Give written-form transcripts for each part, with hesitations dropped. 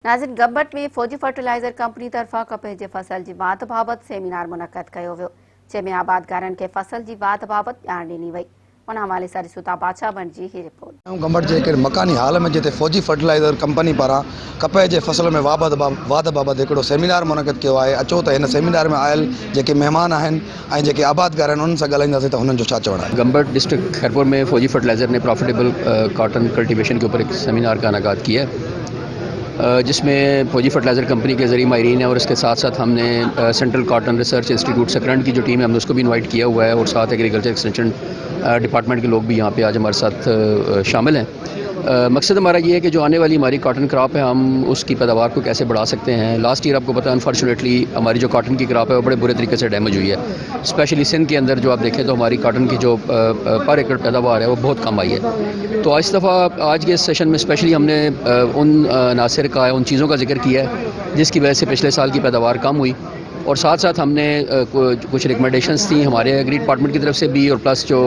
नाज़रीन, गंबट में फौजी फर्टिलाइज़र कंपनी तरफ़ां कपह जे फसल जी वाध बाबत सेमिनार मुनक़द कयो वियो, जंहिं में आबादगारनि खे फसल जी वाध बाबत ॼाण ॾिनी वई। उन हवाले सां ॾिसूं था बादशाह बंड जी ही रिपोर्ट। गंबट जे हिकिड़े मकानी हाल में जिते फौजी फर्टिलाइज़र कंपनी पारां कपह जे फसल में वाध बाबति हिकिड़ो सेमिनार मुनक़द कयो आहे। अचो त हिन सेमिनार में आयल जेके मेहमान आहिनि ऐं जेके आबादगार आहिनि उन्हनि सां ॻाल्हाईंदासीं त हुननि जो छा चवणु आहे। गंबट डिस्ट्रिक्ट खैरपुर में फौजी फर्टिलाइज़र ने प्रॉफिटेबल कॉटन कल्टीवेशन के ऊपर एक सेमिनार का इनेकाद किया है, जिसमें फौजी फर्टिलाइज़र कंपनी के ज़रिए माहिरीन है और इसके साथ साथ हमने central cotton research institute Sakrand की जो टीम है हमने उसको भी इनवाइट किया हुआ है और साथ एग्रीकल्चर एक्सटेंशन डिपार्टमेंट के लोग भी यहाँ पे आज हमारे साथ शामिल हैं। मकसद हमारा ये है कि जो आने वाली हमारी कॉटन क्रॉप है हम उसकी पैदावार को कैसे बढ़ा सकते हैं। लास्ट ईयर आपको पता है अनफॉर्चुनेटली हमारी जो कॉटन की क्रॉप है वो बड़े बुरे तरीके से डैमेज हुई है। स्पेशली सिंध के अंदर जो आप देखें तो हमारी कॉटन की जो पर एकड़ पैदावार है वो बहुत कम आई है। तो इस दफ़ा आज के इस सेशन में स्पेशली हमने उन अनासर का उन चीज़ों का जिक्र किया है जिसकी वजह से पिछले साल की पैदावार कम हुई, और साथ साथ हमने कुछ रिकमेंडेशंस थी हमारे एग्री डिपार्टमेंट की तरफ से भी और प्लस जो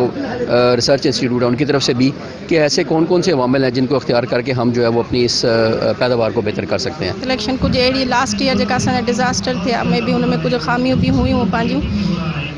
रिसर्च इंस्टीट्यूट है उनकी तरफ से भी कि ऐसे कौन कौन से अवामिल हैं जिनको अख्तियार करके हम जो है वो अपनी इस पैदावार को बेहतर कर सकते हैं। सिलेक्शन कुछ अड़ी लास्ट ईयर जेका असांजा डिज़ास्टर थिया में भी उनमें कुछ खामियूं भी हुयूं पंहिंजियूं,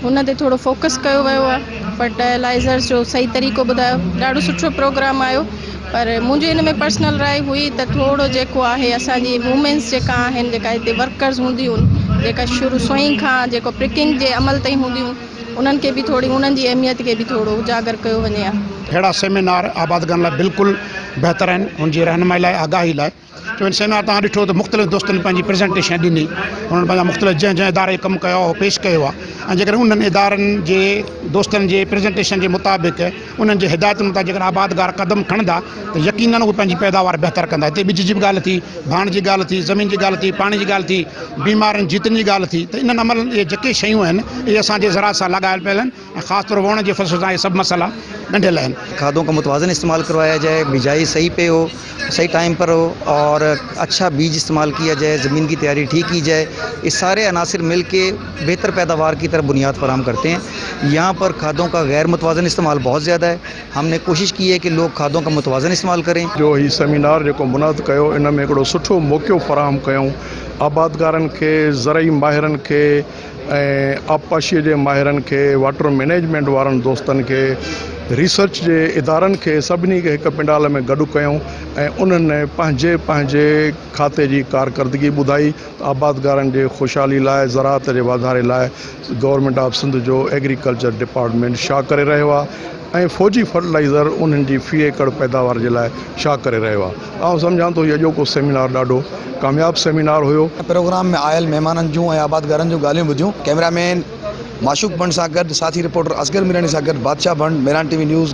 हुन ते थोरो फोकस कयो वियो आहे। फर्टिलाइज़र्स जो सही तरीक़ो ॿुधायो, ॾाढो सुठो प्रोग्राम आयो। पर मुंहिंजी हिन में पर्सनल राय हुई त थोरो जेको आहे असांजी वूमेंस जेका आहिनि, जेका हिते वर्कर्स हूंदियूं आहिनि, जेका शुरू सोई खां जेको प्रिकिंग जे अमल ताईं हूंदियूं, उन्हनि खे बि थोरी उन्हनि जी अहमियत खे बि थोरो उजागर कयो वञे आहे। अहिड़ा सेमिनार आबादगारनि लाइ बिल्कुलु बहितर आहिनि, उनजी रहनुमाई लाइ आगाही लाइ। छो इन सेमिनार तव्हां ॾिठो त मुख़्तलिफ़ दोस्तनि पंहिंजी प्रेज़ेंटेशन ॾिनी, उन्हनि पंहिंजा मुख़्तलिफ़ जंहिं जंहिं इदारे कमु कयो आहे पेश कयो आहे, ऐं जेकर उन्हनि इदारनि जे दोस्तनि जे प्रेज़ेंटेशन जे मुताबिक़ उन्हनि जे हिदायतुनि मुताबिक़ जेकर आबादगार क़दम खणंदा त यकीनन उहे पंहिंजी पैदावार बहितर कंदा। हिते ॿिज जी बि ॻाल्हि थी, भाण जी ॻाल्हि थी, ज़मीन जी ॻाल्हि थी, पाणी जी ॻाल्हि थी, बीमारियुनि जीतनि जी ॻाल्हि थी, त इन्हनि अमलनि इहे जेके शयूं आहिनि इहे असांजे ज़राअत सां लॻायल पियल आहिनि ऐं ख़ासि तौर वण जे फसल सां इहे सभु मसइला ॻंढियल आहिनि। खादों का मुतवाज़न इस्तेमाल करवाया जाए, बिजाई सही पे हो, सही टाइम पर हो और अच्छा बीज इस्तेमाल किया जाए, ज़मीन की तैयारी ठीक की जाए, ये सारे अनासर मिल के बेहतर पैदावार की तरफ बुनियाद फराहम करते हैं। यहाँ पर खादों का गैर मुतवाज़न इस्तेमाल बहुत ज़्यादा है। हमने कोशिश की है कि लोग खादों का मुतवाज़न इस्तेमाल करें। जो ही सेमिनार जो मुनक़द कयो इन में हिकिड़ो सुठो मौक़ो फराहम कयूं आबादगारनि खे, ज़रई माहिरनि खे ऐं आबपाशीअ जे माहिरनि खे, वाटर मैनेजमेंट वारनि दोस्तनि खे, रिसर्च जे इदारनि खे, सभिनी खे हिकु पिंडाल में गॾु कयूं ऐं उन्हनि पंहिंजे पंहिंजे खाते जी कारकर्दगी ॿुधाई। आबादगारनि जे ख़ुशहाली लाइ, ज़राअत जे वाधारे लाइ गवर्नमेंट ऑफ सिंध जो एग्रीकल्चर डिपार्टमेंट छा करे रहियो आहे ऐं फौजी फर्टिलाइज़र उन्हनि जी फी एकड़ पैदावार जे लाइ छा करे रहियो आहे। आउं सम्झां थो इहो को सेमिनार ॾाढो कामयाबु सेमिनार हुयो। प्रोग्राम में आयल मेहमाननि जूं ऐं आबादगारनि जूं ॻाल्हियूं ॿुधियूं। कैमरामैन माशूक बंड सां गॾु साथी रिपोर्टर असगर मीरानी सां गॾु बादशाह बंड, मेरान टीवी न्यूज़।